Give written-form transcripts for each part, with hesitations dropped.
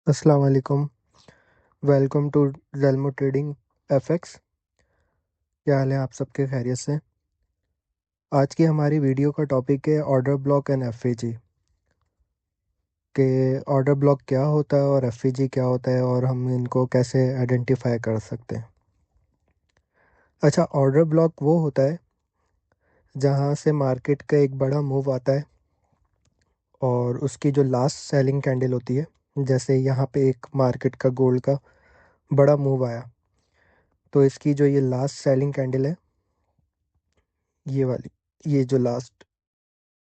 अस्सलाम वालेकुम। Welcome to Zelmo trading FX. क्या हाल है आप सबके? खैरियत से? आज की हमारी वीडियो का टॉपिक है ऑर्डर ब्लॉक एंड एफएजी के ऑर्डर ब्लॉक क्या होता है और एफएजी क्या होता है और हम इनको कैसे आइडेंटिफाई कर सकते हैं। अच्छा, ऑर्डर ब्लॉक वो होता है जहाँ से मार्केट का एक बड़ा मूव आता है और उसकी जो लास्ट सेलिंग कैंडल होती है, जैसे यहाँ पे एक मार्केट का गोल्ड का बड़ा मूव आया, तो इसकी जो ये लास्ट सेलिंग कैंडल है, ये वाली, ये जो लास्ट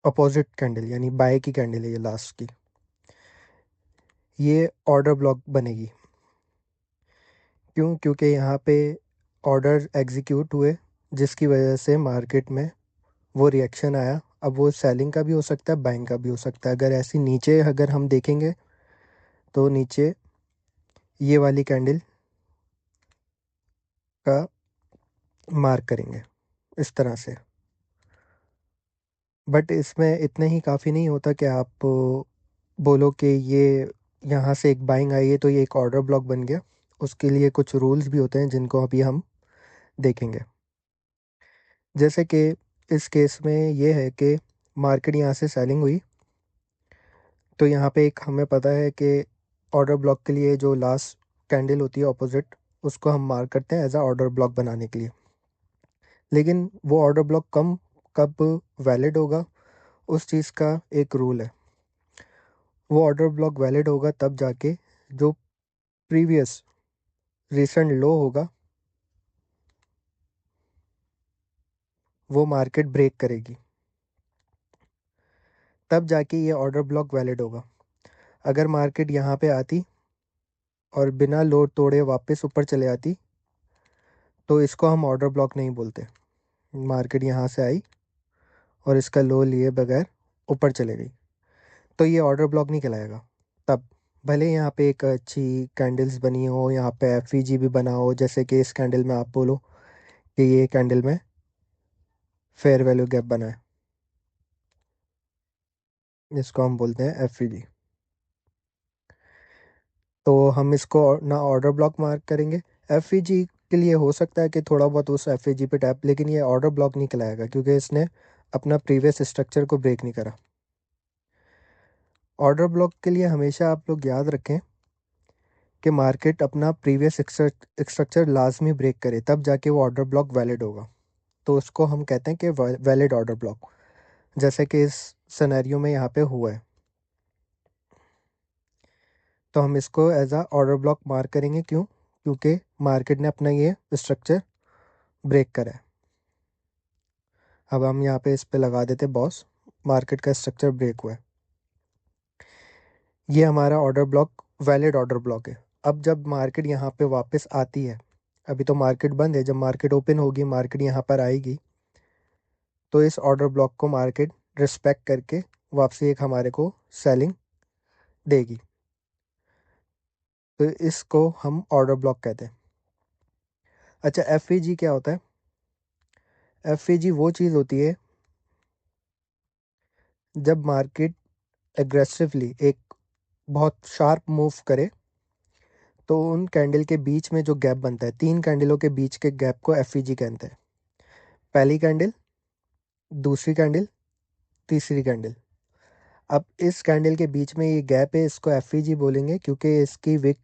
अपोजिट कैंडल यानी बाय की कैंडल है, ये लास्ट की, ये ऑर्डर ब्लॉक बनेगी। क्यों? क्योंकि यहाँ पे ऑर्डर एग्जीक्यूट हुए जिसकी वजह से मार्केट में वो रिएक्शन आया। अब वो सेलिंग का भी हो सकता है, बाइंग का भी हो सकता है। अगर ऐसी नीचे अगर हम देखेंगे तो नीचे ये वाली कैंडल का मार्क करेंगे इस तरह से। बट इसमें इतने ही काफ़ी नहीं होता कि आप बोलो कि ये यहाँ से एक बाइंग आई है तो ये एक ऑर्डर ब्लॉक बन गया। उसके लिए कुछ रूल्स भी होते हैं जिनको अभी हम देखेंगे। जैसे कि इस केस में ये है कि मार्केट यहाँ से सेलिंग हुई, तो यहाँ पे एक हमें पता है कि ऑर्डर ब्लॉक के लिए जो लास्ट कैंडल होती है ऑपोजिट, उसको हम मार्क करते हैं एज अ ऑर्डर ब्लॉक बनाने के लिए। लेकिन वो ऑर्डर ब्लॉक कब वैलिड होगा, उस चीज़ का एक रूल है। वो ऑर्डर ब्लॉक वैलिड होगा तब जाके जो प्रीवियस रिसेंट लो होगा वो मार्केट ब्रेक करेगी, तब जाके ये ऑर्डर ब्लॉक वैलिड होगा। अगर मार्केट यहाँ पे आती और बिना लो तोड़े वापस ऊपर चले आती तो इसको हम ऑर्डर ब्लॉक नहीं बोलते। मार्केट यहाँ से आई और इसका लो लिए बगैर ऊपर चले गई तो ये ऑर्डर ब्लॉक नहीं कहलाएगा। तब भले यहाँ पे एक अच्छी कैंडल्स बनी हो, यहाँ पे एफईजी भी बना हो, जैसे कि इस कैंडल में आप बोलो कि ये कैंडल में फेयर वैल्यू गैप बना है, जिसको हम बोलते हैं एफईजी। तो हम इसको ना ऑर्डर ब्लॉक मार्क करेंगे। एफईजी के लिए हो सकता है कि थोड़ा बहुत उस एफईजी पे टैप, लेकिन ये ऑर्डर ब्लॉक नहीं कहलाएगा क्योंकि इसने अपना प्रीवियस स्ट्रक्चर को ब्रेक नहीं करा। ऑर्डर ब्लॉक के लिए हमेशा आप लोग याद रखें कि मार्केट अपना प्रीवियस स्ट्रक्चर लाजमी ब्रेक करे, तब जाके वो ऑर्डर ब्लॉक वैलिड होगा। तो उसको हम कहते हैं कि वैलिड ऑर्डर ब्लॉक, जैसे कि इस सिनेरियो में यहाँ पे हुआ है। तो हम इसको as a order block mark करेंगे। क्यों? क्योंकि मार्केट ने अपना ये स्ट्रक्चर ब्रेक करा है। अब हम यहाँ पे इस पे लगा देते बॉस, मार्केट का स्ट्रक्चर ब्रेक हुआ है। ये हमारा order block valid order block है। अब जब मार्केट यहाँ पे वापस आती है, अभी तो मार्केट बंद है, जब मार्केट ओपन होगी, मार्केट यहाँ पर आएगी, तो इस ऑर्डर ब्लॉक को मार्केट रिस्पेक्ट करके वापसी एक हमारे को सेलिंग देगी। तो इसको हम ऑर्डर ब्लॉक कहते हैं। अच्छा, एफईजी क्या होता है? एफईजी वो चीज़ होती है जब मार्केट एग्रेसिवली एक बहुत शार्प मूव करे तो उन कैंडल के बीच में जो गैप बनता है, तीन कैंडलों के बीच के गैप को एफईजी कहते हैं। पहली कैंडल, दूसरी कैंडल, तीसरी कैंडल। अब इस कैंडल के बीच में ये गैप है, इसको एफईजी बोलेंगे क्योंकि इसकी विक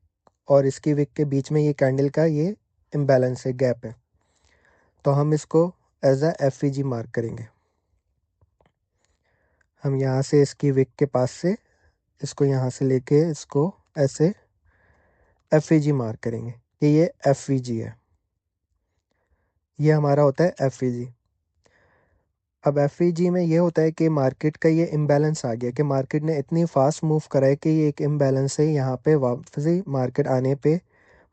और इसकी विक के बीच में ये कैंडल का ये इम्बैलेंस है, गैप है। तो हम इसको एज अ एफईजी मार्क करेंगे। हम यहाँ से इसकी विक के पास से इसको यहाँ से लेके इसको ऐसे एफईजी मार्क करेंगे कि ये एफईजी है। ये हमारा होता है एफईजी। अब एफईजी में ये होता है कि मार्केट का ये इम्बैलेंस आ गया, कि मार्केट ने इतनी फास्ट मूव करा है कि ये एक इम्बैलेंस है। यहाँ पे वापसी मार्केट आने पे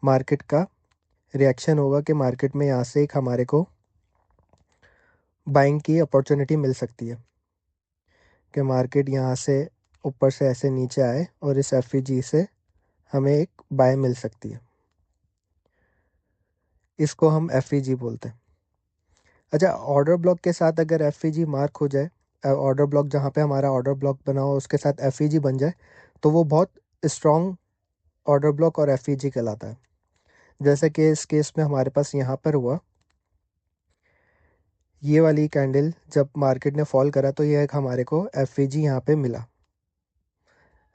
मार्केट का रिएक्शन होगा कि मार्केट में यहाँ से एक हमारे को बाइंग की अपॉर्चुनिटी मिल सकती है, कि मार्केट यहाँ से ऊपर से ऐसे नीचे आए और इस एफईजी से हमें एक बाय मिल सकती है। इसको हम एफईजी बोलते हैं। अच्छा, ऑर्डर ब्लॉक के साथ अगर एफईजी मार्क हो जाए, ऑर्डर ब्लॉक जहाँ पे हमारा ऑर्डर ब्लॉक बना हो उसके साथ एफईजी बन जाए, तो वो बहुत स्ट्रॉन्ग ऑर्डर ब्लॉक और एफईजी कहलाता है। जैसे कि इस केस में हमारे पास यहाँ पर हुआ, ये वाली कैंडल जब मार्केट ने फॉल करा तो ये एक हमारे को एफईजी यहाँ पे मिला,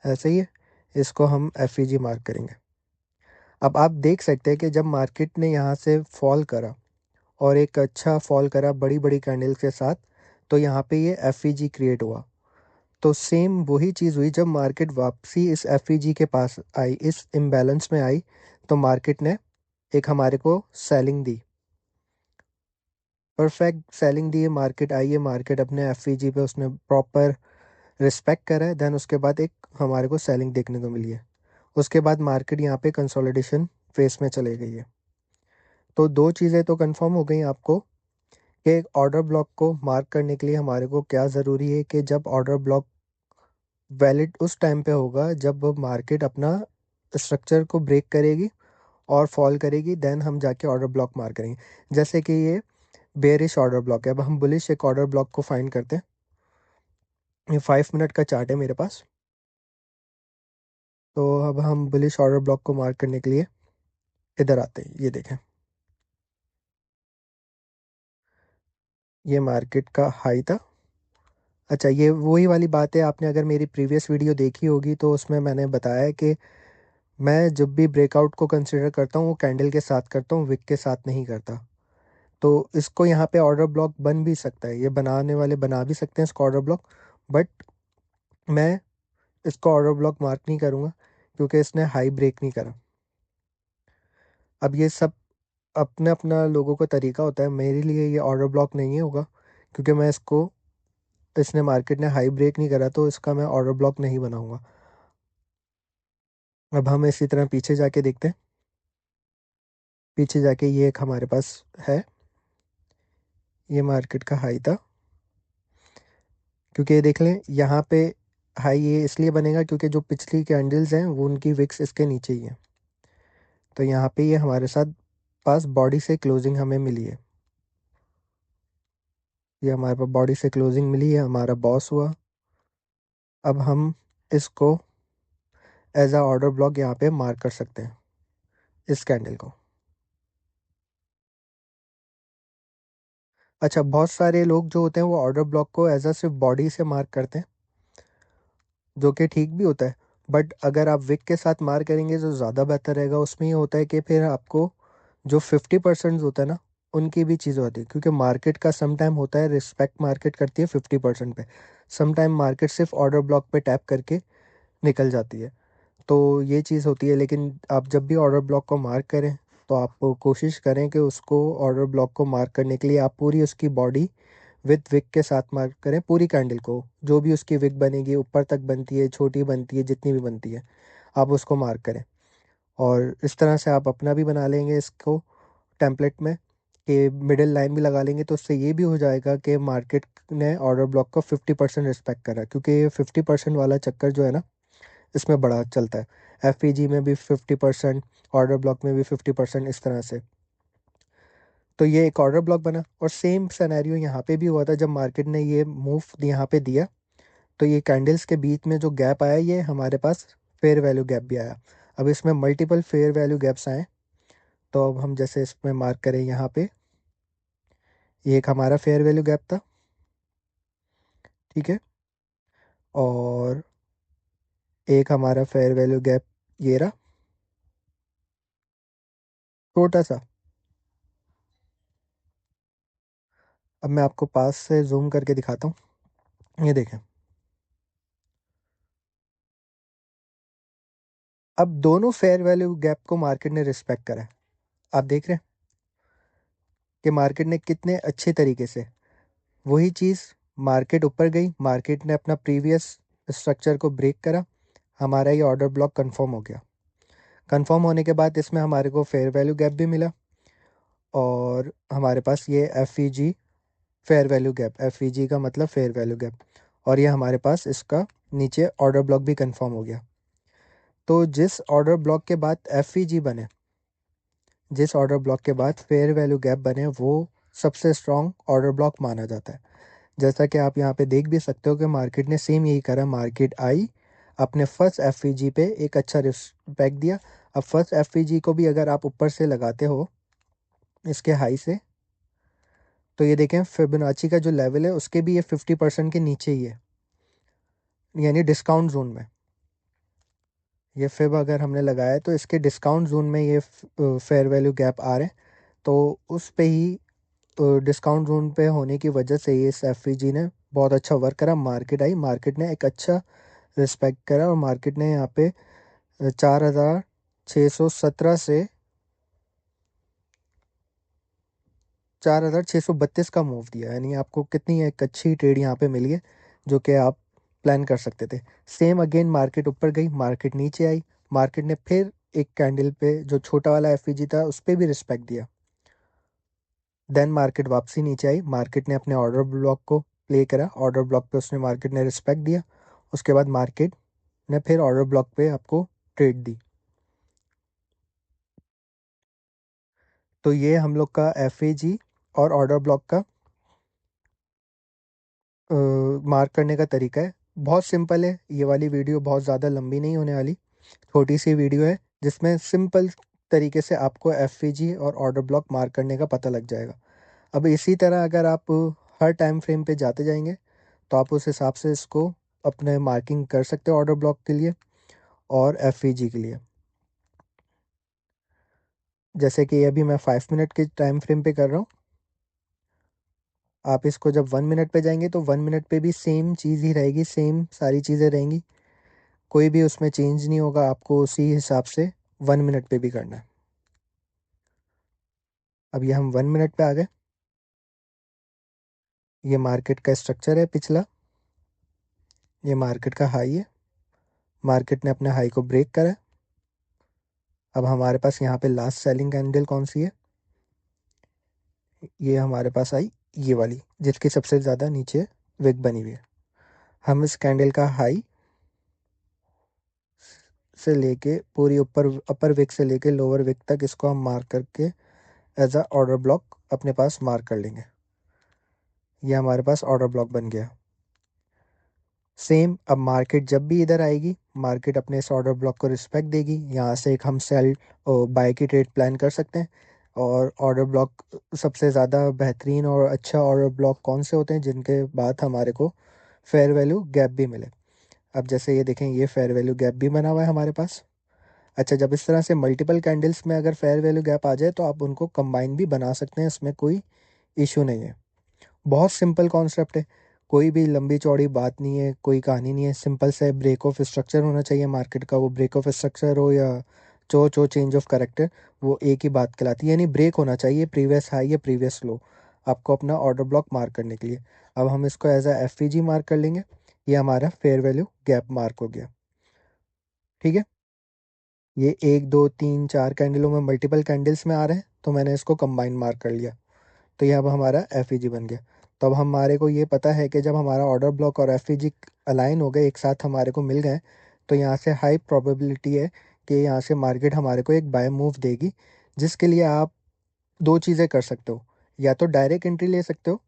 ऐसे ही है। इसको हम एफईजी मार्क करेंगे। अब आप देख सकते हैं कि जब मार्केट ने यहाँ से फॉल करा और एक अच्छा फॉल करा बड़ी बड़ी कैंडल्स के साथ, तो यहाँ पे ये एफईजी क्रिएट हुआ। तो सेम वही चीज़ हुई जब मार्केट वापसी इस एफईजी के पास आई, इस इम्बैलेंस में आई, तो मार्केट ने एक हमारे को सेलिंग दी, परफेक्ट सेलिंग दी है। मार्केट आई है, मार्केट अपने एफईजी पे उसने प्रॉपर रिस्पेक्ट करा है, देन उसके बाद एक हमारे को सेलिंग देखने को मिली है। उसके बाद मार्केट यहाँ पे कंसोलिडेशन फेस में चले गई है। तो दो चीज़ें तो कंफर्म हो गई आपको कि एक ऑर्डर ब्लॉक को मार्क करने के लिए हमारे को क्या ज़रूरी है कि जब ऑर्डर ब्लॉक वैलिड उस टाइम पे होगा जब मार्केट अपना स्ट्रक्चर को ब्रेक करेगी और फॉल करेगी, देन हम जाके ऑर्डर ब्लॉक मार्क करेंगे। जैसे कि ये बेयरिश ऑर्डर ब्लॉक है। अब हम बुलिश एक ऑर्डर ब्लॉक को फाइंड करते हैं। ये 5 मिनट का चार्ट है मेरे पास। तो अब हम बुलिश ऑर्डर ब्लॉक को मार्क करने के लिए इधर आते हैं। ये देखें, ये मार्केट का हाई था। अच्छा, ये वही वाली बात है, आपने अगर मेरी प्रीवियस वीडियो देखी होगी तो उसमें मैंने बताया कि मैं जब भी ब्रेकआउट को कंसिडर करता हूँ वो कैंडल के साथ करता हूँ, विक के साथ नहीं करता। तो इसको यहाँ पे ऑर्डर ब्लॉक बन भी सकता है, ये बनाने वाले बना भी सकते हैं इसको ऑर्डर ब्लॉक, बट मैं इसको ऑर्डर ब्लॉक मार्क नहीं करूँगा क्योंकि इसने हाई ब्रेक नहीं करा। अब ये सब अपने अपना लोगों का तरीका होता है, मेरे लिए ये ऑर्डर ब्लॉक नहीं होगा क्योंकि मैं इसको, इसने मार्केट ने हाई ब्रेक नहीं करा तो इसका मैं ऑर्डर ब्लॉक नहीं बनाऊंगा। अब हम इसी तरह पीछे जाके देखते हैं। पीछे जाके ये एक हमारे पास है, ये मार्केट का हाई था। क्योंकि ये देख लें यहाँ पे हाई ये इसलिए बनेगा क्योंकि जो पिछली कैंडल्स हैं वो उनकी विक्स इसके नीचे ही है। तो यहाँ पे ये हमारे साथ पास बॉडी से क्लोजिंग हमें मिली है, ये हमारे पास बॉडी से क्लोजिंग मिली है, हमारा बॉस हुआ। अब हम इसको एज अ ऑर्डर ब्लॉक यहाँ पे मार्क कर सकते हैं इस कैंडल को। अच्छा, बहुत सारे लोग जो होते हैं वो ऑर्डर ब्लॉक को एज अ सिर्फ बॉडी से मार्क करते हैं, जो कि ठीक भी होता है, बट अगर आप विक के साथ मार्क करेंगे तो ज़्यादा बेहतर रहेगा। उसमें ये होता है कि फिर आपको जो 50% होता है ना, उनकी भी चीज़ होती है, क्योंकि मार्केट का सम टाइम होता है रिस्पेक्ट मार्केट करती है 50% पे, सम टाइम मार्केट सिर्फ ऑर्डर ब्लॉक पे टैप करके निकल जाती है। तो ये चीज़ होती है। लेकिन आप जब भी ऑर्डर ब्लॉक को मार्क करें तो आप कोशिश करें कि उसको ऑर्डर ब्लॉक को मार्क करने के लिए आप पूरी उसकी बॉडी विद विक के साथ मार्क करें, पूरी कैंडल को, जो भी उसकी विक बनेगी, ऊपर तक बनती है, छोटी बनती है, जितनी भी बनती है, आप उसको मार्क करें। और इस तरह से आप अपना भी बना लेंगे इसको टेम्पलेट में, कि मिडिल लाइन भी लगा लेंगे, तो उससे ये भी हो जाएगा कि मार्केट ने ऑर्डर ब्लॉक को 50% रिस्पेक्ट करा। क्योंकि ये 50% वाला चक्कर जो है ना, इसमें बड़ा चलता है। एफईजी में भी 50%, ऑर्डर ब्लॉक में भी 50%, इस तरह से। तो ये एक ऑर्डर ब्लॉक बना। और सेम सिनेरियो यहाँ पे भी हुआ था जब मार्केट ने ये मूव यहाँ पे दिया, तो ये कैंडल्स के बीच में जो गैप आया ये हमारे पास फेयर वैल्यू गैप भी आया। अब इसमें मल्टीपल फेयर वैल्यू गैप्स आए। तो अब हम जैसे इसमें मार्क करें यहाँ पे, ये एक हमारा फेयर वैल्यू गैप था, ठीक है। और एक हमारा फेयर वैल्यू गैप ये रहा, छोटा सा। अब मैं आपको पास से जूम करके दिखाता हूँ, ये देखें। अब दोनों फेयर वैल्यू गैप को मार्केट ने रिस्पेक्ट करा है। आप देख रहे हैं कि मार्केट ने कितने अच्छे तरीके से, वही चीज़, मार्केट ऊपर गई, मार्केट ने अपना प्रीवियस स्ट्रक्चर को ब्रेक करा, हमारा ये ऑर्डर ब्लॉक कंफर्म हो गया। कंफर्म होने के बाद इसमें हमारे को फेयर वैल्यू गैप भी मिला, और हमारे पास ये F E G fair value gap, F E G का मतलब फेयर वैल्यू गैप, और ये हमारे पास इसका नीचे ऑर्डर ब्लॉक भी कंफर्म हो गया। तो जिस ऑर्डर ब्लॉक के बाद एफ ई जी बने, जिस ऑर्डर ब्लॉक के बाद फेयर वैल्यू गैप बने, वो सबसे स्ट्रॉन्ग ऑर्डर ब्लॉक माना जाता है। जैसा कि आप यहाँ पे देख भी सकते हो कि मार्केट ने सेम यही करा। मार्केट आई, आपने फर्स्ट एफ पे एक अच्छा रिस्पेक्ट दिया। अब फर्स्ट एफ को भी अगर आप ऊपर से लगाते हो इसके हाई से, तो ये देखें फिबोनाची का जो लेवल है उसके भी ये 50% के नीचे ही है, यानी डिस्काउंट जोन में। ये फिब अगर हमने लगाया है तो इसके डिस्काउंट जोन में ये फेयर वैल्यू गैप आ रहे हैं, तो उस पे ही डिस्काउंट जोन पे होने की वजह से ये इस एफ ने बहुत अच्छा वर्क करा। मार्केट आई, मार्केट ने एक अच्छा रिस्पेक्ट करा और मार्केट ने यहाँ पे 4,617 से 4,632 का मूव दिया, यानी आपको कितनी एक अच्छी ट्रेड यहाँ पे मिली है जो कि आप प्लान कर सकते थे। सेम अगेन मार्केट ऊपर गई, मार्केट नीचे आई, मार्केट ने फिर एक कैंडल पे जो छोटा वाला एफ था उस पर भी रिस्पेक्ट दिया। देन मार्केट वापसी नीचे आई, मार्केट ने अपने ऑर्डर ब्लॉक को प्ले करा, ऑर्डर ब्लॉक पे उसने मार्केट ने रिस्पेक्ट दिया। उसके बाद मार्केट ने फिर ऑर्डर ब्लॉक पे आपको ट्रेड दी। तो ये हम लोग का एफ और ऑर्डर ब्लॉक का मार्क करने का तरीका है। बहुत सिंपल है, ये वाली वीडियो बहुत ज़्यादा लंबी नहीं होने वाली, छोटी सी वीडियो है जिसमें सिंपल तरीके से आपको एफ और ऑर्डर ब्लॉक मार्क करने का पता लग जाएगा। अब इसी तरह अगर आप हर टाइम फ्रेम पे जाते जाएंगे तो आप उस हिसाब से इसको अपने मार्किंग कर सकते हो ऑर्डर ब्लॉक के लिए और एफ के लिए। जैसे कि अभी मैं 5 मिनट के टाइम फ्रेम पे कर रहा हूँ, आप इसको जब 1 मिनट पे जाएंगे तो 1 मिनट पे भी सेम चीज़ ही रहेगी, सेम सारी चीज़ें रहेंगी, कोई भी उसमें चेंज नहीं होगा। आपको उसी हिसाब से 1 मिनट पे भी करना है। अब ये हम 1 मिनट पे आ गए। ये मार्केट का स्ट्रक्चर है पिछला, ये मार्केट का हाई है, मार्केट ने अपने हाई को ब्रेक करा है। अब हमारे पास यहाँ पे लास्ट सेलिंग कैंडल कौन सी है, ये हमारे पास आई ये वाली जिसकी सबसे ज़्यादा नीचे विक बनी हुई है। हम इस कैंडल का हाई से लेके पूरी ऊपर अपर विक से लेके लोअर विक तक इसको हम मार्क करके एज अ ऑर्डर ब्लॉक अपने पास मार्क कर लेंगे। ये हमारे पास ऑर्डर ब्लॉक बन गया। सेम अब मार्केट जब भी इधर आएगी, मार्केट अपने इस ऑर्डर ब्लॉक को रिस्पेक्ट देगी, यहाँ से एक हम सेल बाय की ट्रेड प्लान कर सकते हैं। और ऑर्डर ब्लॉक सबसे ज़्यादा बेहतरीन और अच्छा ऑर्डर ब्लॉक कौन से होते हैं जिनके बाद हमारे को फेयर वैल्यू गैप भी मिले। अब जैसे ये देखें, ये फेयर वैल्यू गैप भी बना हुआ है हमारे पास। अच्छा, जब इस तरह से मल्टीपल कैंडल्स में अगर फेयर वैल्यू गैप आ जाए तो आप उनको कंबाइन भी बना सकते हैं, इसमें कोई इशू नहीं है। बहुत सिंपल कॉन्सेप्ट है, कोई भी लंबी चौड़ी बात नहीं है, कोई कहानी नहीं है। सिंपल से ब्रेक ऑफ स्ट्रक्चर होना चाहिए मार्केट का, वो ब्रेक ऑफ स्ट्रक्चर हो या चो चेंज ऑफ करेक्टर, वो एक ही बात कहलाती है, यानी ब्रेक होना चाहिए प्रीवियस हाई या प्रीवियस लो आपको अपना ऑर्डर ब्लॉक मार्क करने के लिए। अब हम इसको एज अ एफ मार्क कर लेंगे, ये हमारा फेयर वैल्यू गैप मार्क हो गया। ठीक है, ये 1 2 3 4 कैंडलों में मल्टीपल कैंडल्स में आ रहे हैं तो मैंने इसको कंबाइन मार्क कर लिया, तो ये अब हमारा एफ बन गया। तो अब हमारे को ये पता है कि जब हमारा ऑर्डर ब्लॉक और एफ अलाइन हो गए, एक साथ हमारे को मिल गए, तो यहाँ से हाई प्रोबेबिलिटी है कि यहाँ से मार्केट हमारे को एक बाय मूव देगी, जिसके लिए आप दो चीज़ें कर सकते हो। या तो डायरेक्ट एंट्री ले सकते हो।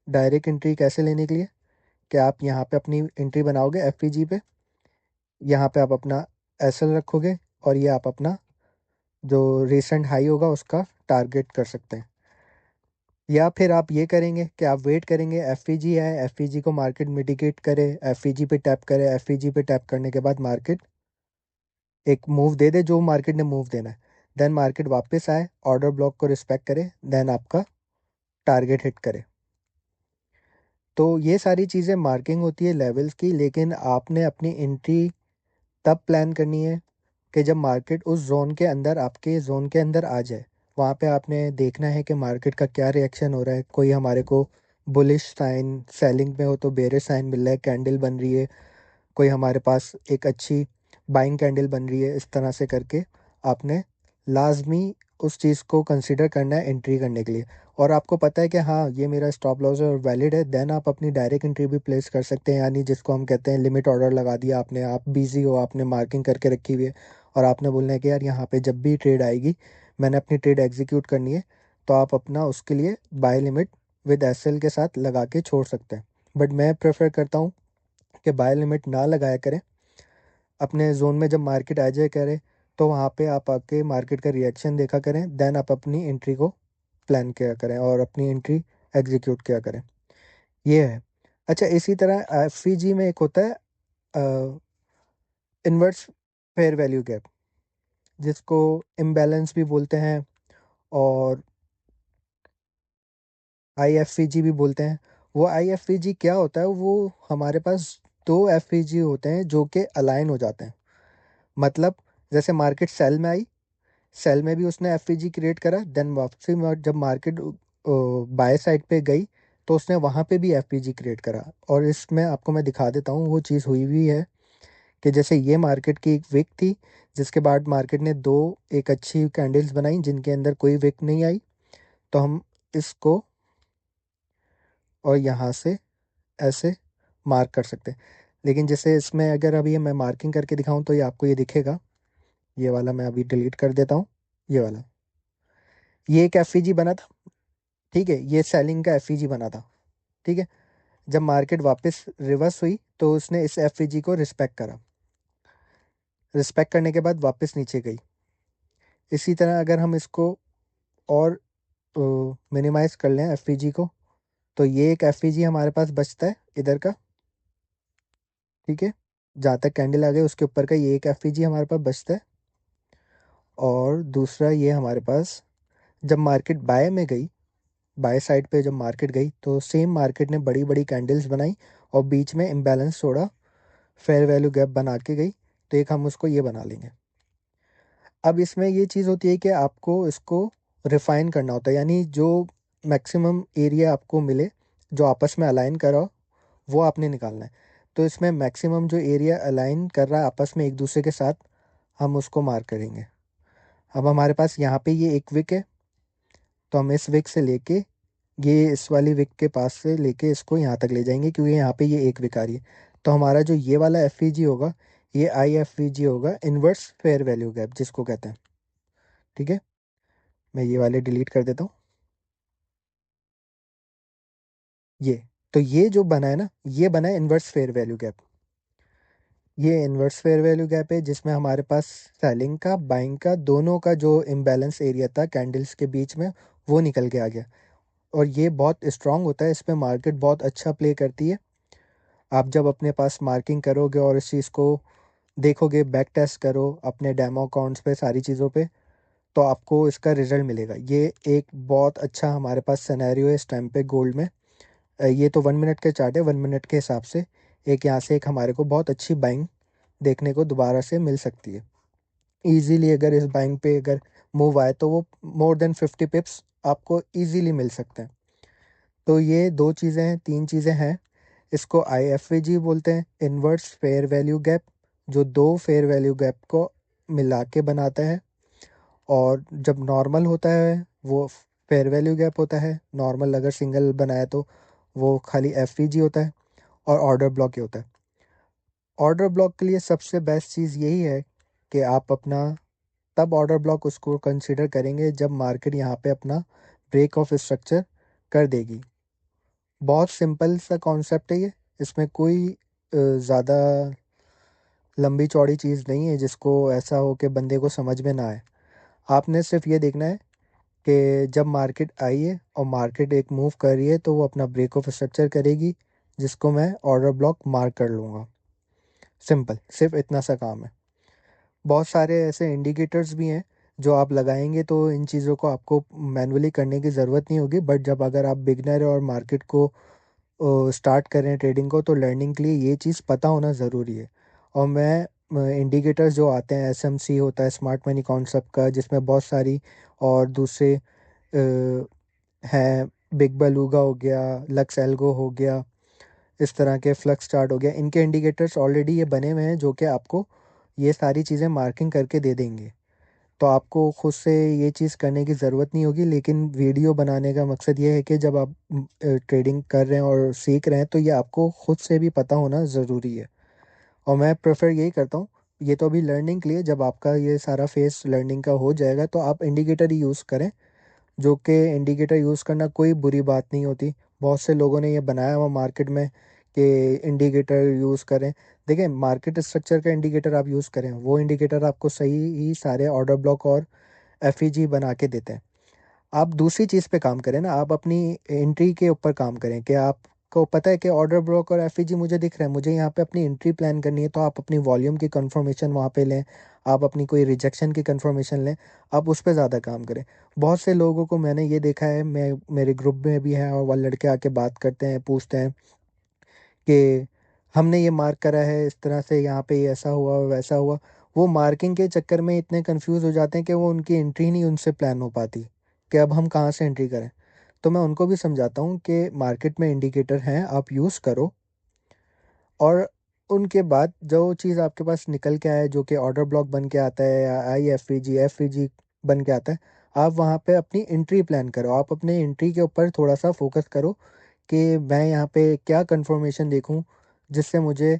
डायरेक्ट एंट्री कैसे लेने के लिए, कि आप यहाँ पे अपनी एंट्री बनाओगे एफ पे, यहाँ पे आप अपना एस रखोगे और ये आप अपना जो रिसेंट हाई होगा उसका टारगेट कर सकते हैं। या फिर आप ये करेंगे कि आप वेट करेंगे एफ है, एफ को मार्केट मिटिगेट करे, एफ पे टैप करे, एफ पे टैप करने के बाद मार्केट एक मूव दे दे जो मार्केट ने मूव देना है, देन मार्केट वापस आए, ऑर्डर ब्लॉक को रिस्पेक्ट करे, देन आपका टारगेट हिट करे। तो ये सारी चीज़ें मार्किंग होती है लेवल्स की, लेकिन आपने अपनी एंट्री तब प्लान करनी है कि जब मार्केट उस जोन के अंदर, आपके जोन के अंदर आ जाए। वहाँ पे आपने देखना है कि मार्केट का क्या रिएक्शन हो रहा है। कोई हमारे को बुलिश साइन सेलिंग में हो तो बेरिश साइन मिल रहा है, कैंडल बन रही है, कोई हमारे पास एक अच्छी बाइंग कैंडल बन रही है, इस तरह से करके आपने लाजमी उस चीज़ को कंसिडर करना है एंट्री करने के लिए। और आपको पता है कि हाँ ये मेरा स्टॉप लॉस है और वैलिड है, देन आप अपनी डायरेक्ट एंट्री भी प्लेस कर सकते हैं, यानी जिसको हम कहते हैं लिमिट ऑर्डर लगा दिया आपने, आप बिजी हो, आपने मार्किंग करके रखी हुई है और आपने बोलना है कि यार यहाँ पे जब भी ट्रेड आएगी मैंने अपनी ट्रेड एग्जीक्यूट करनी है, तो आप अपना उसके लिए बाय लिमिट विद एसएल के साथ लगा के छोड़ सकते हैं। बट मैं प्रेफर करता हूँ कि बाय लिमिट ना लगाया करें, अपने जोन में जब मार्केट आ जाए करे तो वहाँ पे आप आके मार्केट का रिएक्शन देखा करें, देन आप अपनी एंट्री को प्लान किया करें और अपनी एंट्री एग्जीक्यूट किया करें। ये है। अच्छा, इसी तरह एफवीजी में एक होता है इन्वर्स फेयर वैल्यू गैप, जिसको इम्बैलेंस भी बोलते हैं और आईएफवीजी भी बोलते हैं। वो आईएफवीजी क्या होता है, वो हमारे पास दो एफवीजी होते हैं जो कि अलाइन हो जाते हैं। मतलब जैसे मार्केट सेल में आई, सेल में भी उसने एफवीजी क्रिएट करा, देन वापसी में जब मार्केट बाय साइड पे गई तो उसने वहाँ पे भी एफवीजी क्रिएट करा। और इसमें आपको मैं दिखा देता हूँ वो चीज़ हुई हुई है कि जैसे ये मार्केट की एक विक थी, जिसके बाद मार्केट ने दो एक अच्छी कैंडल्स बनाई जिनके अंदर कोई विक नहीं आई, तो हम इसको और यहाँ से ऐसे मार्क कर सकते हैं। लेकिन जैसे इसमें अगर अभी मैं मार्किंग करके दिखाऊं तो ये आपको ये दिखेगा। ये वाला मैं अभी डिलीट कर देता हूँ। ये वाला, ये एक एफईजी बना था, ठीक है, ये सेलिंग का एफईजी बना था, ठीक है। जब मार्केट वापस रिवर्स हुई तो उसने इस एफईजी को रिस्पेक्ट करा, रिस्पेक्ट करने के बाद वापस नीचे गई। इसी तरह अगर हम इसको और मिनिमाइज कर लें एफईजी को, तो ये एक एफईजी हमारे पास बचता है इधर का, ठीक है। जहाँ तक कैंडल आ गई उसके ऊपर का ये एक एफईजी हमारे पास बचता है। और दूसरा ये हमारे पास जब मार्केट बाय में गई, बाय साइड पे जब मार्केट गई तो सेम मार्केट ने बड़ी बड़ी कैंडल्स बनाई और बीच में इम्बैलेंस छोड़ा, फेयर वैल्यू गैप बना के गई, तो एक हम उसको ये बना लेंगे। अब इसमें ये चीज़ होती है कि आपको इसको रिफाइन करना होता है, यानी जो मैक्सिमम एरिया आपको मिले जो आपस में अलाइन करा हो, वो आपने निकालना है। तो इसमें मैक्सिमम जो एरिया अलाइन कर रहा है आपस में एक दूसरे के साथ, हम उसको मार्क करेंगे। अब हमारे पास यहाँ पे ये एक विक है, तो हम इस विक से लेके ये इस वाली विक के पास से लेके इसको यहाँ तक ले जाएंगे, क्योंकि यहाँ पे ये एक विक आ रही है। तो हमारा जो ये वाला एफ होगा, ये आई होगा, इन्वर्स फेयर वैल्यू गैप जिसको कहते हैं, ठीक है। मैं ये वाले डिलीट कर देता हूँ। ये, तो ये जो बना है ना, ये बना है इन्वर्स फेयर वैल्यू गैप। ये इन्वर्स फेयर वैल्यू गैप है जिसमें हमारे पास सेलिंग का बाइंग का दोनों का जो इम्बैलेंस एरिया था कैंडल्स के बीच में, वो निकल के आ गया। और ये बहुत स्ट्रांग होता है, इसमें मार्केट बहुत अच्छा प्ले करती है। आप जब अपने पास मार्किंग करोगे और इस चीज़ को देखोगे, बैक टेस्ट करो अपने डेमो अकाउंट्स पे, सारी चीज़ों पे, तो आपको इसका रिजल्ट मिलेगा। ये एक बहुत अच्छा हमारे पास सिनेरियो है इस टाइम पे गोल्ड में। ये तो 1 मिनट के चार्ट है, 1 मिनट के हिसाब से एक यहाँ से एक हमारे को बहुत अच्छी बाइंग देखने को दोबारा से मिल सकती है ईजीली। अगर इस बाइंग पे अगर मूव आए तो वो मोर देन 50 पिप्स आपको ईजीली मिल सकते हैं। तो ये दो चीज़ें हैं, तीन चीज़ें हैं। इसको आईएफवीजी बोलते हैं, इन्वर्स फेयर वैल्यू गैप, जो दो फेयर वैल्यू गैप को मिला के बनाता है। और जब नॉर्मल होता है वो फेयर वैल्यू गैप होता है, नॉर्मल अगर सिंगल बनाया तो वो खाली एफवीजी होता है। और ऑर्डर ब्लॉक ही होता है। ऑर्डर ब्लॉक के लिए सबसे बेस्ट चीज़ यही है कि आप अपना तब ऑर्डर ब्लॉक उसको कंसिडर करेंगे जब मार्केट यहाँ पे अपना ब्रेक ऑफ स्ट्रक्चर कर देगी। बहुत सिंपल सा कॉन्सेप्ट है ये, इसमें कोई ज़्यादा लंबी चौड़ी चीज़ नहीं है जिसको ऐसा हो कि बंदे को समझ में ना आए। आपने सिर्फ ये देखना है कि जब मार्केट आई है और मार्केट एक मूव कर रही है तो वो अपना ब्रेक ऑफ स्ट्रक्चर करेगी, जिसको मैं ऑर्डर ब्लॉक मार्क कर लूँगा। सिंपल, सिर्फ इतना सा काम है। बहुत सारे ऐसे इंडिकेटर्स भी हैं जो आप लगाएंगे तो इन चीज़ों को आपको मैन्युअली करने की ज़रूरत नहीं होगी, बट जब अगर आप बिगनर और मार्केट को स्टार्ट करें ट्रेडिंग को, तो लर्निंग के लिए ये चीज़ पता होना ज़रूरी है। और मैं इंडिकेटर्स जो आते हैं, एसएमसी होता है स्मार्ट मनी कॉन्सेप्ट का, जिसमें बहुत सारी और दूसरे हैं, बिग बेलूगा हो गया, लक्स एल्गो हो गया, इस तरह के फ्लक्स चार्ट हो गया, इनके इंडिकेटर्स ऑलरेडी ये बने हुए हैं जो कि आपको ये सारी चीज़ें मार्किंग करके दे देंगे। तो आपको खुद से ये चीज़ करने की ज़रूरत नहीं होगी। लेकिन वीडियो बनाने का मकसद ये है कि जब आप ट्रेडिंग कर रहे हैं और सीख रहे हैं तो ये आपको खुद से भी पता होना ज़रूरी है। और मैं प्रेफर यही करता हूँ, ये तो अभी लर्निंग के लिए, जब आपका ये सारा फेस लर्निंग का हो जाएगा तो आप इंडिकेटर ही यूज़ करें, जो कि इंडिकेटर यूज़ करना कोई बुरी बात नहीं होती। बहुत से लोगों ने ये बनाया हुआ मार्केट में कि इंडिकेटर यूज़ करें। देखिए, मार्केट स्ट्रक्चर का इंडिकेटर आप यूज़ करें, वो इंडिकेटर आपको सही ही सारे ऑर्डर ब्लॉक और एफईजी बना के देते हैं। आप दूसरी चीज़ पे काम करें ना, आप अपनी एंट्री के ऊपर काम करें कि आपको पता है कि ऑर्डर ब्लॉक और एफईजी मुझे दिख रहा है, मुझे यहाँ पे अपनी एंट्री प्लान करनी है, तो आप अपनी वॉल्यूम की कंफर्मेशन वहाँ पे लें, आप अपनी कोई रिजेक्शन की कंफर्मेशन लें, आप उस पे ज़्यादा काम करें। बहुत से लोगों को मैंने ये देखा है, मैं मेरे ग्रुप में भी है, और वह लड़के आके बात करते हैं, पूछते हैं कि हमने ये मार्क करा है इस तरह से, यहाँ पे ये ऐसा हुआ वैसा हुआ। वो मार्किंग के चक्कर में इतने कंफ्यूज हो जाते हैं कि वो उनकी एंट्री नहीं उनसे प्लान हो पाती कि अब हम कहाँ से एंट्री करें। तो मैं उनको भी समझाता हूँ कि मार्केट में इंडिकेटर हैं, आप यूज़ करो, और उनके बाद जो चीज़ आपके पास निकल के आए, जो कि ऑर्डर ब्लॉक बन के आता है या आई एफ ई जी बन के आता है, आप वहाँ पे अपनी एंट्री प्लान करो। आप अपने एंट्री के ऊपर थोड़ा सा फोकस करो कि मैं यहाँ पे क्या कंफर्मेशन देखूँ जिससे मुझे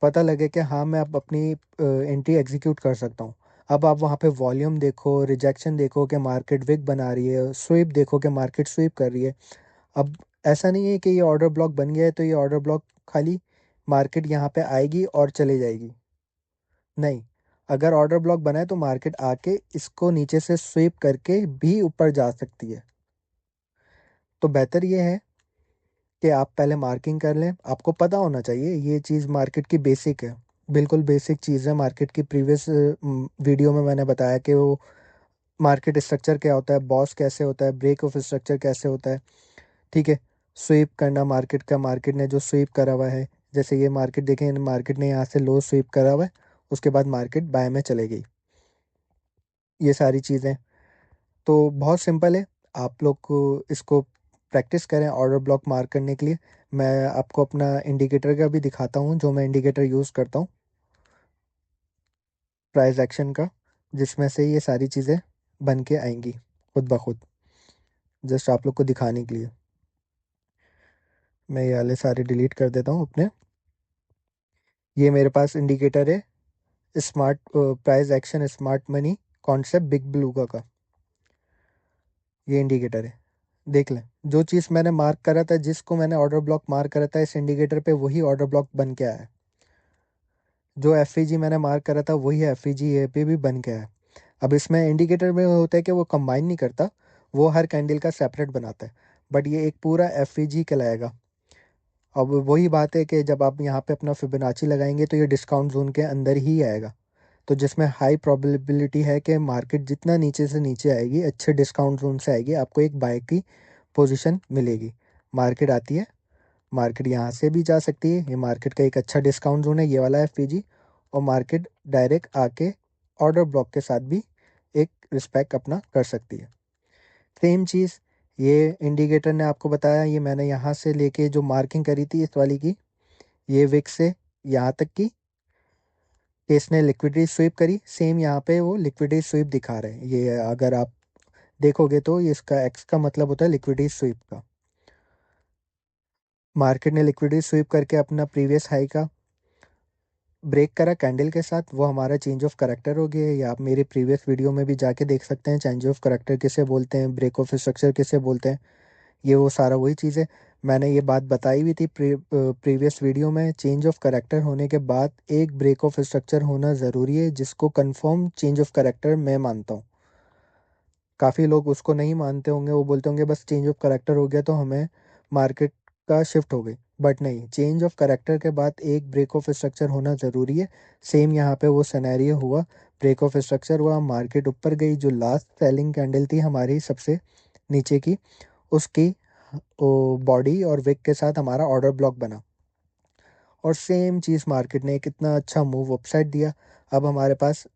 पता लगे कि हाँ, मैं अब अपनी एंट्री एग्जीक्यूट कर सकता हूँ। अब आप वहाँ पे वॉल्यूम देखो, रिजेक्शन देखो कि मार्केट विक बना रही है, स्वीप देखो कि मार्केट स्वीप कर रही है। अब ऐसा नहीं है कि ये ऑर्डर ब्लॉक बन गया है तो ये ऑर्डर ब्लॉक खाली मार्केट यहाँ पे आएगी और चले जाएगी। नहीं, अगर ऑर्डर ब्लॉक बना है तो मार्केट आके इसको नीचे से स्वीप करके भी ऊपर जा सकती है। तो बेहतर ये है कि आप पहले मार्किंग कर लें। आपको पता होना चाहिए, ये चीज़ मार्केट की बेसिक है, बिल्कुल बेसिक चीज़ है। मार्केट की प्रीवियस वीडियो में मैंने बताया कि वो मार्केट स्ट्रक्चर क्या होता है, बॉस कैसे होता है, ब्रेक ऑफ स्ट्रक्चर कैसे होता है। ठीक है, स्वीप करना मार्केट का, मार्केट ने जो स्वीप करा हुआ है, जैसे ये मार्केट देखें, मार्केट ने यहाँ से लो स्वीप करा हुआ है, उसके बाद मार्केट बाय में चले गई। ये सारी चीज़ें तो बहुत सिंपल है। आप लोग को इसको प्रैक्टिस करें ऑर्डर ब्लॉक मार्क करने के लिए। मैं आपको अपना इंडिकेटर का भी दिखाता हूँ, जो मैं इंडिकेटर यूज़ करता हूँ प्राइस एक्शन का, जिसमें से ये सारी चीज़ें बन के आएंगी खुद ब खुद, जस्ट आप लोग को दिखाने के लिए। मैं ये वाले सारे डिलीट कर देता हूँ अपने। ये मेरे पास इंडिकेटर है, smart price action smart money concept big blue का ये इंडिकेटर है। देख लें, जो चीज़ मैंने मार्क करा था, जिसको मैंने ऑर्डर ब्लॉक मार्क करा था इस इंडिकेटर पे, वही ऑर्डर ब्लॉक बन के आया है। जो एफ मैंने मार्क करा था वही एफ ये पे भी बन के आया है। अब इसमें इंडिकेटर में होता है कि वो कंबाइन नहीं करता, वो हर कैंडल का सेपरेट बनाता है, बट ये एक पूरा एफ कहलाएगा। अब वही बात है कि जब आप यहाँ पे अपना फिबोनाची लगाएंगे तो ये डिस्काउंट जोन के अंदर ही आएगा, तो जिसमें हाई प्रोबेबिलिटी है कि मार्केट जितना नीचे से नीचे आएगी, अच्छे डिस्काउंट जोन से आएगी, आपको एक बाय की पोजीशन मिलेगी। मार्केट आती है, मार्केट यहाँ से भी जा सकती है, ये मार्केट का एक अच्छा डिस्काउंट जोन है ये वाला एफ और मार्केट डायरेक्ट आके ऑर्डर ब्लॉक के साथ भी एक रिस्पेक्ट अपना कर सकती है। सेम चीज़ ये इंडिकेटर ने आपको बताया, ये मैंने यहाँ से लेके जो मार्किंग करी थी इस वाली की, ये विक से यहाँ तक की कि इसने लिक्विडिटी स्वीप करी, सेम यहाँ पे वो लिक्विडिटी स्वीप दिखा रहे हैं। ये अगर आप देखोगे तो ये इसका एक्स का मतलब होता है लिक्विडिटी स्वीप का। मार्केट ने लिक्विडिटी स्वीप करके अपना प्रीवियस हाई का ब्रेक करा कैंडल के साथ, वो हमारा चेंज ऑफ करैक्टर हो गया। या आप मेरे प्रीवियस वीडियो में भी जाके देख सकते हैं, चेंज ऑफ करैक्टर किसे बोलते हैं, ब्रेक ऑफ स्ट्रक्चर किसे बोलते हैं। ये वो सारा वही चीज़ है, मैंने ये बात बताई हुई थी प्रीवियस वीडियो में। चेंज ऑफ करैक्टर होने के बाद एक ब्रेक ऑफ स्ट्रक्चर होना ज़रूरी है, जिसको कंफर्म चेंज ऑफ करैक्टर मैं मानता हूँ। काफ़ी लोग उसको नहीं मानते होंगे, वो बोलते होंगे बस चेंज ऑफ करैक्टर हो गया तो हमें मार्केट का शिफ्ट हो गई, बट नहीं, चेंज ऑफ करैक्टर के बाद एक ब्रेक ऑफ स्ट्रक्चर होना ज़रूरी है। सेम यहाँ पे वो सिनेरियो हुआ, ब्रेक ऑफ स्ट्रक्चर हुआ, मार्केट ऊपर गई, जो लास्ट सेलिंग कैंडल थी हमारी सबसे नीचे की, उसकी बॉडी और विक के साथ हमारा ऑर्डर ब्लॉक बना, और सेम चीज़ मार्केट ने कितना अच्छा मूव अपसाइड दिया। अब हमारे पास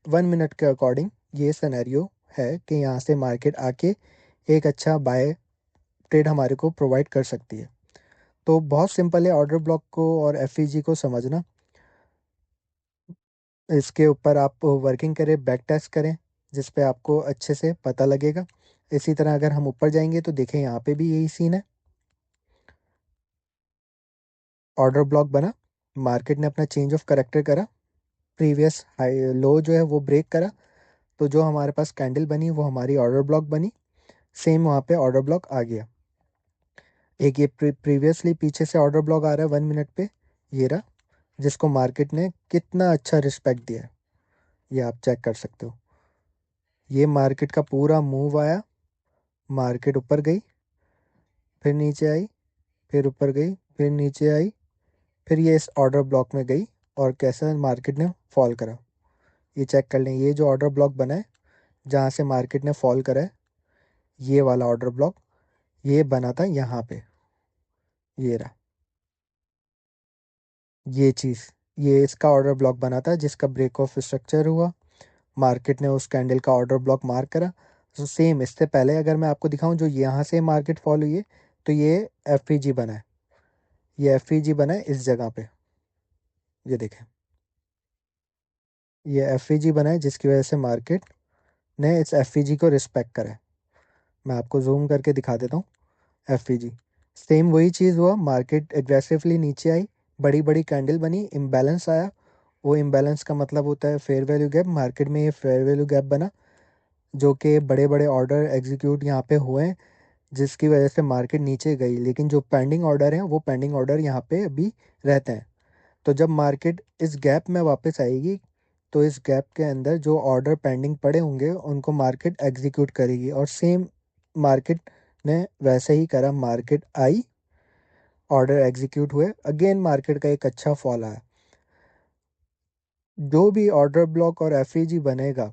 1 मिनट के अकॉर्डिंग ये सिनेरियो है कि यहाँ से मार्केट आके एक अच्छा बाय ट्रेड हमारे को प्रोवाइड कर सकती है। तो बहुत सिंपल है ऑर्डर ब्लॉक को और एफ को समझना। इसके ऊपर आप वर्किंग करें, बैक टेस्ट करें, जिस पे आपको अच्छे से पता लगेगा। इसी तरह अगर हम ऊपर जाएंगे तो देखें यहाँ पे भी यही सीन है, ऑर्डर ब्लॉक बना, मार्केट ने अपना चेंज ऑफ करेक्टर करा, प्रीवियस हाई लो जो है वो ब्रेक करा, तो जो हमारे पास कैंडल बनी वो हमारी ऑर्डर ब्लॉक बनी, सेम वहाँ पे ऑर्डर ब्लॉक आ गया। एक ये प्रीवियसली पीछे से ऑर्डर ब्लॉक आ रहा है 1 मिनट पे, ये रहा, जिसको मार्केट ने कितना अच्छा रिस्पेक्ट दिया है, ये आप चेक कर सकते हो। ये मार्केट का पूरा मूव आया, मार्केट ऊपर गई, फिर नीचे आई, फिर ऊपर गई, फिर नीचे आई, फिर ये इस ऑर्डर ब्लॉक में गई और कैसा मार्केट ने फॉल करा। ये चेक कर लें, ये जो ऑर्डर ब्लॉक बना है जहाँ से मार्केट ने फॉल करा है, ये वाला ऑर्डर ब्लॉक, ये बना था यहाँ पे, ये रहा, ये चीज़, ये इसका ऑर्डर ब्लॉक बना था जिसका ब्रेक ऑफ स्ट्रक्चर हुआ, मार्केट ने उस कैंडल का ऑर्डर ब्लॉक मार्क करा। तो सेम इससे पहले अगर मैं आपको दिखाऊं, जो यहाँ से मार्केट फॉल हुई है, तो ये एफ बना है, ये एफ बना है इस जगह पे, ये देखें, ये एफ बना है जिसकी वजह से मार्केट ने इस एफ को रिस्पेक्ट करा है। मैं आपको जूम करके दिखा देता हूँ। एफ सेम वही चीज़ हुआ, मार्केट एग्रेसिवली नीचे आई, बड़ी बड़ी कैंडल बनी, इम्बैलेंस आया। वो इम्बैलेंस का मतलब होता है फेयर वैल्यू गैप, मार्केट में ये फेयर वैल्यू गैप बना, जो कि बड़े बड़े ऑर्डर एग्जीक्यूट यहाँ पे हुए हैं, जिसकी वजह से मार्केट नीचे गई। लेकिन जो पेंडिंग ऑर्डर हैं वो पेंडिंग ऑर्डर यहाँ पे अभी रहते हैं। तो जब मार्केट इस गैप में वापस आएगी, तो इस गैप के अंदर जो ऑर्डर पेंडिंग पड़े होंगे उनको मार्केट एग्जीक्यूट करेगी, और सेम मार्केट ने वैसे ही करा। मार्केट आई, ऑर्डर एग्जीक्यूट हुए, अगेन मार्केट का एक अच्छा फॉल आया। जो भी ऑर्डर ब्लॉक और एफ बनेगा,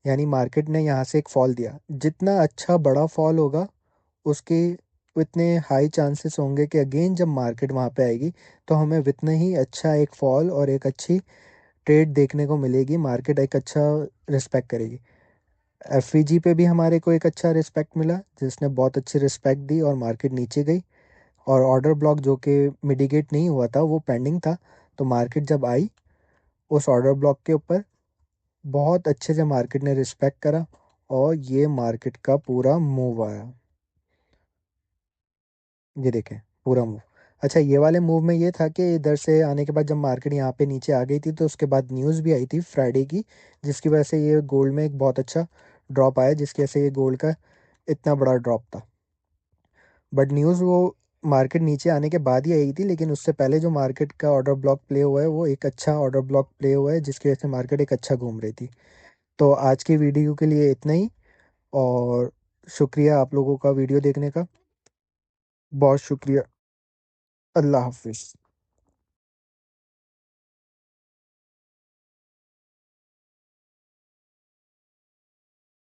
यानी मार्केट ने यहाँ से एक फॉल दिया, जितना अच्छा बड़ा फॉल होगा उसके उतने हाई चांसेस होंगे कि अगेन जब मार्केट वहाँ पे आएगी तो हमें उतना ही अच्छा एक फॉल और एक अच्छी ट्रेड देखने को मिलेगी, मार्केट एक अच्छा रिस्पेक्ट करेगी। एफ पे भी हमारे को एक अच्छा रिस्पेक्ट मिला, जिसने बहुत अच्छी रिस्पेक्ट दी और मार्केट नीचे गई। और ऑर्डर ब्लॉक जो कि मिटिगेट नहीं हुआ था, वो पेंडिंग था, तो मार्केट जब आई उस ऑर्डर ब्लॉक के ऊपर, बहुत अच्छे से मार्केट ने रिस्पेक्ट करा और ये मार्केट का पूरा मूव आया, ये देखें, पूरा मूव। अच्छा, ये वाले मूव में ये था कि इधर से आने के बाद जब मार्केट यहाँ पे नीचे आ गई थी, तो उसके बाद न्यूज़ भी आई थी फ्राइडे की, जिसकी वजह से ये गोल्ड में एक बहुत अच्छा ड्रॉप आया, जिसकी वजह से ये गोल्ड का इतना बड़ा ड्रॉप था। बट न्यूज़ वो मार्केट नीचे आने के बाद ही आई थी, लेकिन उससे पहले जो मार्केट का ऑर्डर ब्लॉक प्ले हुआ है वो एक अच्छा ऑर्डर ब्लॉक प्ले हुआ है, जिसकी वजह से मार्केट एक अच्छा घूम रही थी। तो आज की वीडियो के लिए इतना ही, और शुक्रिया आप लोगों का वीडियो देखने का, बहुत शुक्रिया। अल्लाह हाफिज़।